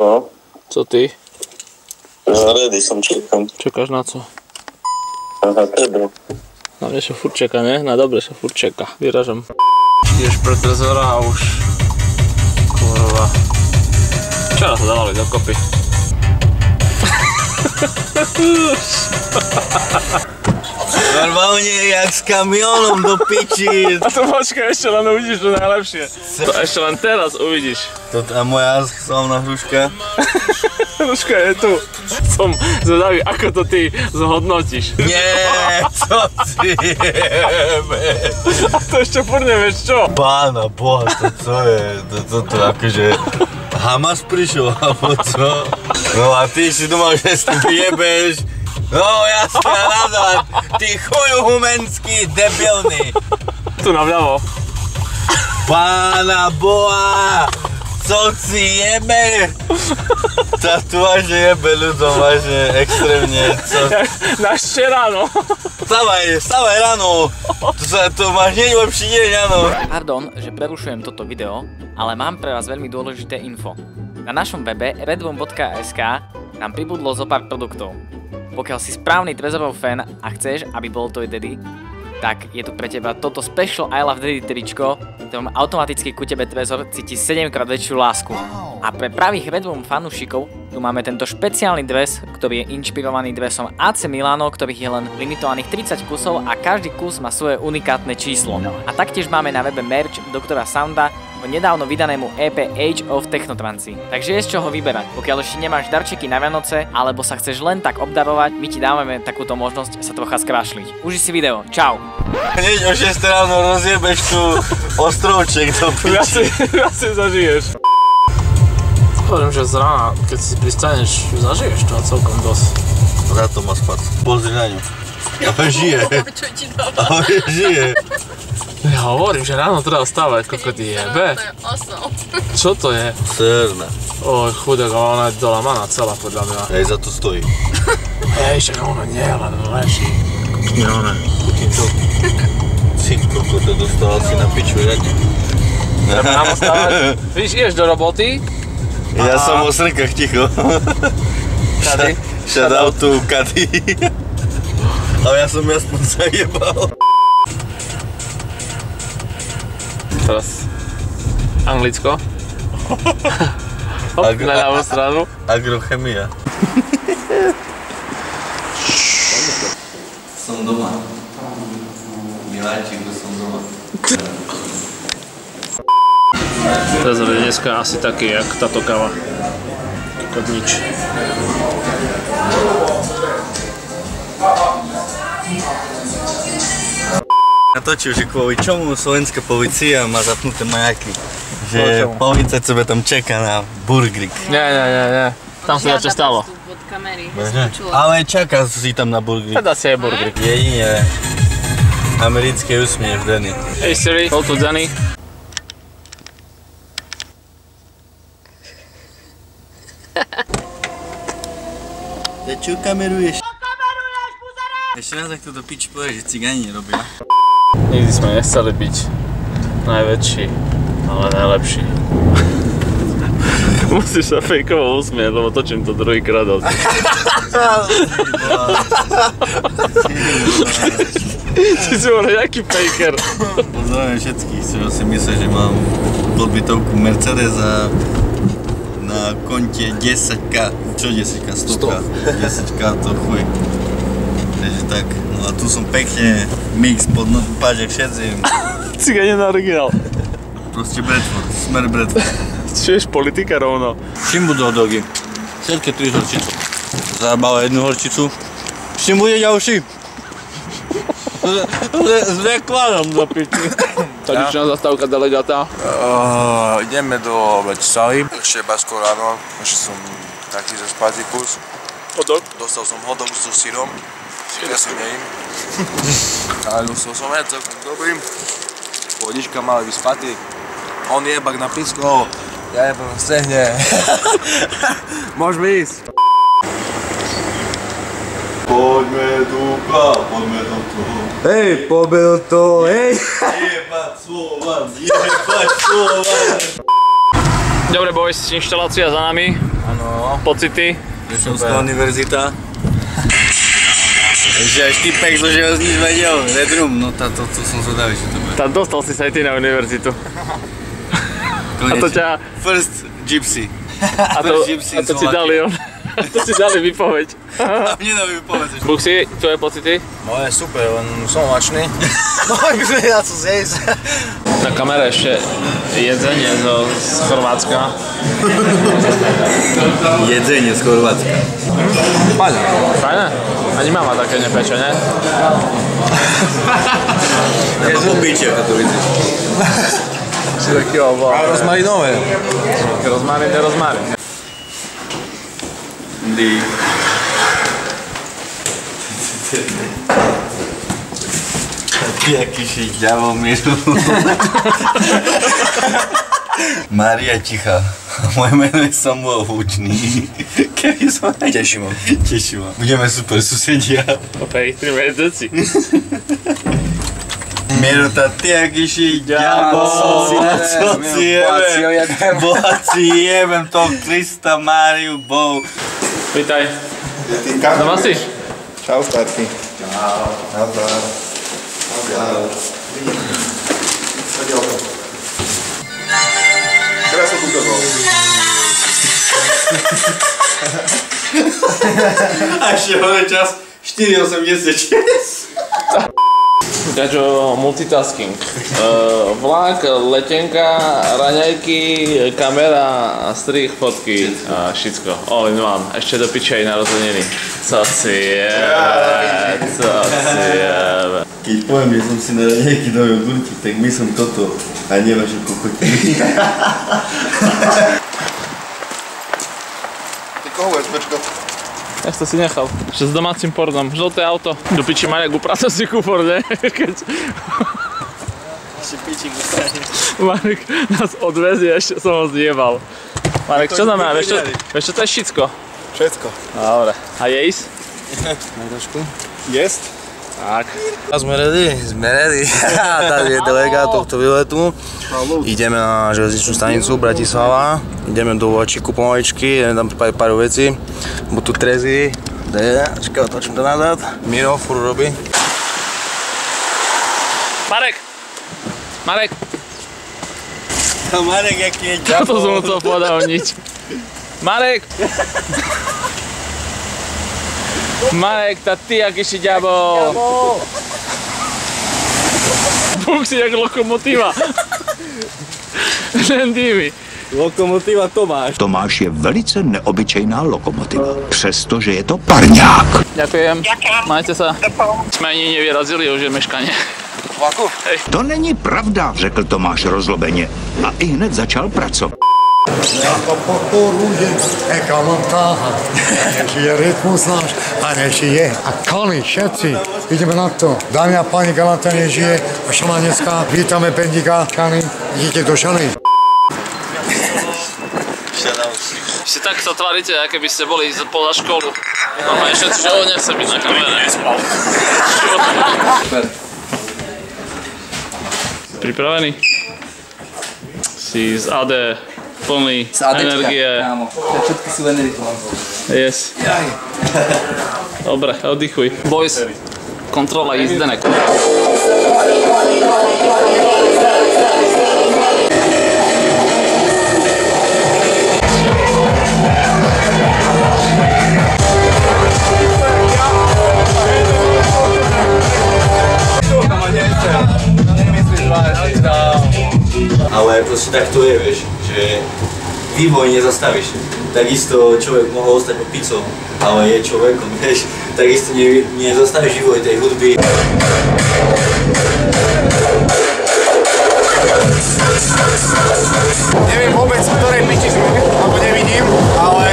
No. Co ty? Ready som, čekám. Čekáš na co? Na tebe. Na mne sa furt čeká, ne? Na dobre sa furt čeká. Vyražam. Ideš pre trezora a už... Kurva. Včera sa dávali dokopy. Normálne jak s kamionom do piči. A to počkaj, ešte len uvidíš to najlepšie. To ešte len teraz uvidíš. Toto je moja slavná hruška. Hruška je tu. Som zvedavý, ako to ty zhodnotíš. Nie, co si jebe. A to ešte furt nevieš čo? Pána boha, to je, toto akože Hamas prišiel, alebo čo? No a ty si думал, že s tým vyjebeš. No jasne, nazad, ty chujuhumenský debilný. Tu navľavo. Pána boha, co si jebe? Ta tu vážne jebe ľuďom, vážne extrémne, co? Na ešte ráno. Stavaj ráno, to máš nie lepší deň, áno. Pardon, že prerušujem toto video, ale mám pre vás veľmi dôležité info. Na našom webe redboom.sk nám pribudlo zo pár produktov. Pokiaľ si správny Trezorov fan a chceš, aby bol tvoj daddy, tak je tu pre teba toto Special I Love Daddy tričko, v ktorom automaticky ku tebe Trezor cíti 7-krát väčšiu lásku. A pre pravých Redboom fanúšikov tu máme tento špeciálny dres, ktorý je inšpirovaný dresom AC Milano, ktorých je len limitovaných 30 kusov a každý kus má svoje unikátne číslo. A taktiež máme na webe merch Doktora Sounda o nedávno vydanému EP Age of Technotrancy. Takže je z čoho vyberať. Pokiaľ ešte nemáš darčeky na Vianoce, alebo sa chceš len tak obdarovať, my ti dávame takúto možnosť sa trocha skrášliť. Uži si video. Čau! Hneď o 6 ráno rozjebeš tu ostrovček do piči. Viac si zažiješ. Hovorím, že z rána, keď si pristaneš, zažiješ to celkom dosť. Rád to má spať. Pozri na ňu. Ahoj žije. Ahoj žije. Ja hovorím, že ráno treba stávať, koľko ty jebe. To je oso. Čo to je? Sérna. Oj, chudák, ale ona je dolamaná celá podľa mňa. Hej, za to stojí. Hej, však ono nie, len leží. Nie, ona. Kutím to. Si, koľko to dostal si na piču, jak? Treba nám ostávať. Víš, ideš do roboty. Ja som o srkách ticho. Kady? Shoutout to Kady. Ale ja som aspoň zajebal. Teraz Anglicko. Hop, na ľavú stranu. Agrochemia. Som doma. Miláčik, som doma. Trezor je dneska asi taký, jak táto káva. Kot nič. Natočil, že kvôli čomu slovenská polícia má zapnuté majaky. Že policia sebe tam čaká na burgerik. Nie. Tam sa niečo stalo. Ale čaká si tam na burgerik. Teda si aj burgerik. Jedine americké úsmiev Danny. Hey Siri, call to Danny. Čo kameruješ? Ešte raz, ak to do piči povieš, že cigáni nerobia. Nikdy sme nechceli byť najväčší, ale najlepší. Musíš sa fejkovo usmieť, lebo točím to druhýkrát. Ty si bol nejaký fejker. Pozdravím všetkých, čo si myslia, že mám podbytovku Mercedes a na konte 10k, čo 10k? 100k. 10k, to chuj. Takže tak, no a tu som pekne mix pod pážek všetci. Cigáni na originál. Proste Bradford, smer Bradford. Čiže politika rovno. Čím budú dogy? Všetky 3 horčice. Zabala jednu horčicu. S čím bude ďalší? S rekladom do piči. Tradičná zastávka delegáta. Ideme do Bratislavy. Ešte iba skoro ráno. Ešte som taký zo spazikus. Hodok. Dostal som hodok so syrom. Ja si nejím. Ale dostal som aj celkom dobrý. Vodička mala byť spatý. On jebak na pisko. Ja jebak na stehne. Môžeme ísť. Poďme Duka, poďme do toho. Hej, pobil to, hej. Jebať Slovan, jebať Slovan. Dobre boys, inštalácia za nami. Áno. Pocity? Prešovská univerzita. Ešte aj štipek zo železníc vedel, Red Room, no to som zvedavý, čo to bude. Tam dostal si sa aj ty na univerzitu. A to ťa... First Gypsy. A to ti dali on. A to si dali výpoveď. A mne dali výpoveď. Buxi, tvoje pocity? Moje super, len som lačný. No, ja som zjesť. Na kamere ešte jedzenie z Chorvátska. Jedzenie z Chorvátska. Fajné. Fajné? Ani mama také nepeče, ne? Ako popičia, ako to vidíš. Si taký obo. A rozmarinové. Rozmarín, nerozmarín. Ty aký si ďavomíru. Mária Tichá. Moje meno je Samuel Húčný. Keby som aj... Teší ma. Teší ma. Budeme super susedia. Opej, 3 medzi. Miro, ty aký si bohací jebem toho Krista, Máriu, Bohu. Vítaj. Doma si? Čau, Starky. Čau. Nazdar. Teraz som tu bol. A ešte hore čas 4,86. Ďačo, multitasking. Vlak, letenka, raňajky, kamera, strih, fotky a všetko. All in one. Ešte do piče aj narozeniny. Co si jebe, co si jebe. Keď poviem, že som si na raňajky dal jogurtík, tak myslím toto a nie vaše kokotiny. Ty koho budeš, Pečko? Ja to si nechal. Ešte s domácim pornom. Žlté auto. Do piči Marek, upracal si kufor, ne? Keď... Ešte pičík dostane. Marek nás odvezie, ešte som ho zjebal. Marek, čo znamená? Vieš čo to je všetko? Všetko. Dobre. A jesť? Daj trošku. Jest? Tak. A sme ready? Sme ready. Tady je delegát tohto výletu. Ideme na železničnú stanicu Bratislava. Ideme do Vočíku pomaličky, ideme tam pripájať pár vecí. Budú tu trezy. Čakaj, otočím to nazad. Miro furt robí. Marek! Marek! A Marek, jaký je To som mu to povedal nič. Marek! Marek, tá ty, aký si ďabol. Búk si jak lokomotíva. Len dými. Lokomotíva Tomáš. Tomáš je velice neobyčejná lokomotiva, přestože je to parňák. Ďakujem. Majte sa. Jsme ani nevyrazili, už je meškanie. Vlaku? To není pravda, řekl Tomáš rozlobeně a ihned začal pracovat. Ja to podporujem, ekalantáha. Než je rytmus náš a než je. A kali, všetci, ideme na to. Dámy a páni, galanta nežije a šamanecká. Vítame Pendika, Kany, idete do šaly. Si takto tvaríte, aké by ste boli poza školu. Normálne všetci, že nechcem byť na kamere. Pripravený? Si z AD plný energie. Kámo, všetky sú energie. Yes. Dobre, oddychuj. Boys, kontrola jízdenek. Ale proste tak to je, vieš, že vývoj nezastavíš. Takisto človek mohol ostať opicou, ale je človekom, vieš. Takisto nezastavíš vývoj tej hudby. Neviem vôbec, v ktorej piči sme, alebo nevidím, ale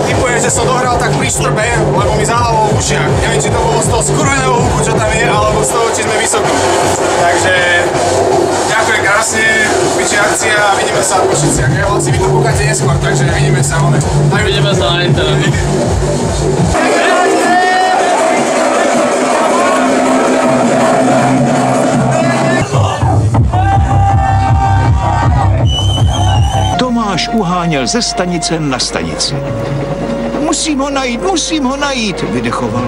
typujem, že som dohral tak pri strbe, lebo mi zahalo v ušiach. Neviem, či to bolo z toho skurveného húku, čo tam je, alebo z toho, či sme vysoko. Takže ďakujem krásne, piči akcia a vidíme sa v Košiciach. Hoci vy to kúkate neskôr, takže vidíme sa. Vidíme sa na internetu. Tomáš uháněl šel ze stanice na stanici. Musím ho najít, vydechoval.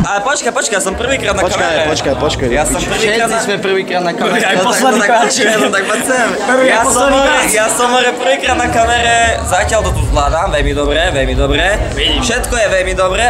Ale počkaj, som prvýkrát na kamere. Počkaj. Ja som prvýkrát na... sme prvýkrát na kamere. Aj posledný krát. Tak poď sem. Ja som prvýkrát na kamere, zatiaľ to tu zvládam, veľmi dobre. Všetko je veľmi dobre.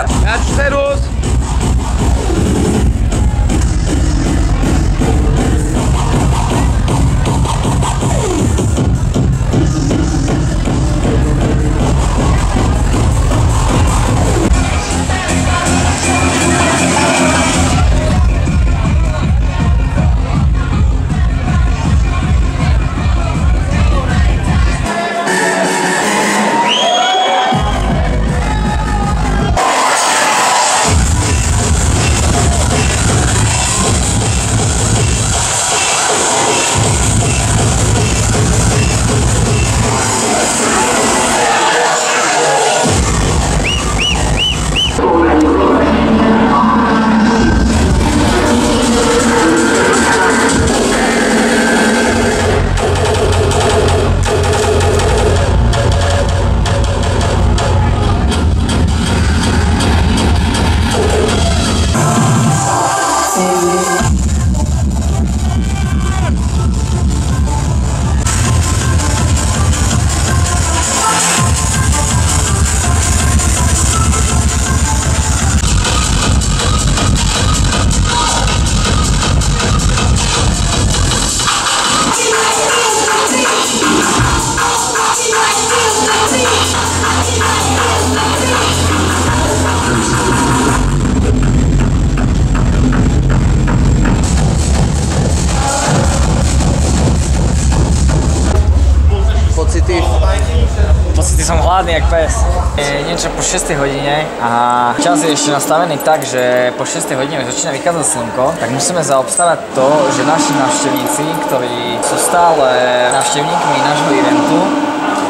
Pocity som hladný jak pes. Je niečo po 6 hodine a čas je ešte nastavený tak, že po 6 hodine začína vychádzať slnko, tak musíme zaobstarať to, že naši návštevníci, ktorí sú stále návštevníkmi nášho eventu,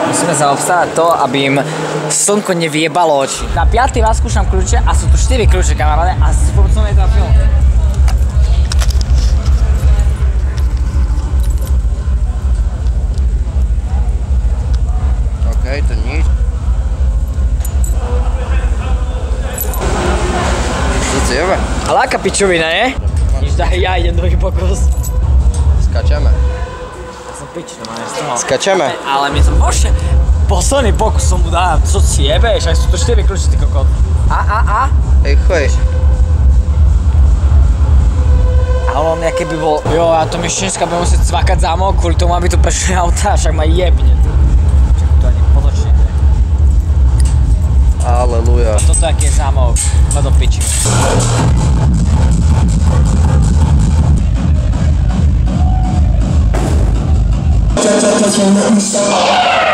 musíme zaobstarať to, aby im slnko nevyjebalo oči. Na 5. vás skúšam kľúče a sú tu 4 kľúče, kamaráde, a spôsob som je trafil. Okej, to nič. Co si jebe? Ale aká pičovina, je? Nič daj, ja idem druhý pokus. Skačeme. Ja som pič, no máme z toho. Skačeme. Ale my som posledný pokus som mu dal. Co si jebeš? Aj sú to 4 kľúče, ty kokot. Hej, choj. A on keby bol, jo, a to Myšťanská bude musieť cvakať zámok kvôli tomu, aby tu prešli autá, však ma jebne. Však to ani potočne. Aleluja. Toto aký je zámok, ma do piči. Tatiana Instagram.